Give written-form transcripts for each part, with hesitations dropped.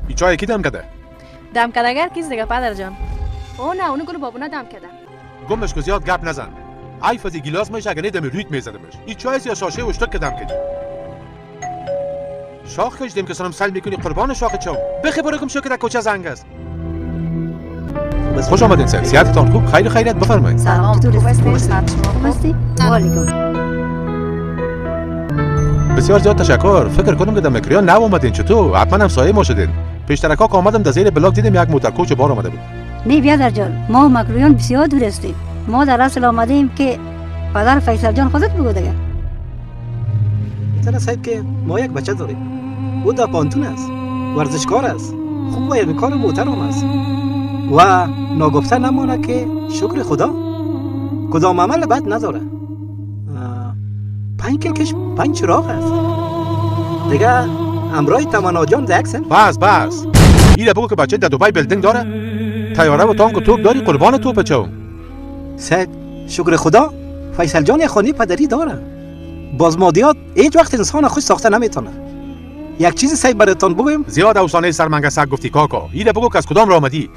این چای کی دم کرده؟ دم کدگر کیست دیگه پدر جان؟ نه اونو گلو بابونه دم کده. گمش که زیاد گپ نزن. ای فازی گلاس میشه اگه ندم ریت میزدمش. این چای یا شاشه و اشتک کدم کنی. شاخ کشیدیم که سلام سلام میکنی قربان شاخ چاو. بخی برکم شو که در کوچه زنگ است. خوش آمدین سر. سیادتان خوب خیر خیریت بفرمایید. سلام خوبستی؟ علیکم. بسیار زیاد تشکر. فکر کنم که در مکریان نو اومدین چطور؟ حتما هم سایه ما شدین. پیشترکا که آمدم در زیر بلاک دیدم یک موتر کوچ بار آمده بود. نه بیادر جان، ما مکرویان بسیار دور هستیم. ما در اصل آمدیم که پدر فیصل جان خودت بگو دیگه. مثلا صاحب که ما یک بچه داریم. او در پانتون است. ورزشکار است. خوب و علمی کار محترم است. و ناگفته نمانه که شکر خدا کدام عمل بد نداره. 5 کلکش 5 چراغ است. دیگه امرای تمنا جان زکسن. بس. اینا بگو که بچه در دبی بیلدینگ داره. تیاره و تانک و توپ داری قربان توپ چاو. سید شکر خدا فیصل جان یک خانه پدری داره. باز مادیات هیچ وقت انسان خوش ساخته نمیتونه. یک چیزی سید براتون بگم. زیاد اوسانه سرمنگسک گفتی کاکا. اینا بگو که از کدام راه آمدی.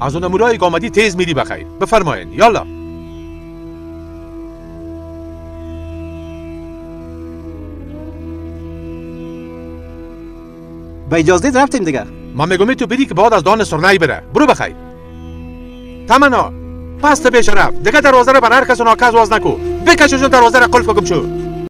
از اون امورایی که آمدی تیز میری بخیر. بفرمایین. یالا. با اجازه رفتیم دیگه. من میگم تو بری که بعد از دان سرنای بره. برو بخیر. تمنا. پس به شرف. دیگه دروازه رو بر هر کس و ناکس واز نکو. بکششون دروازه رو قلف کم شو.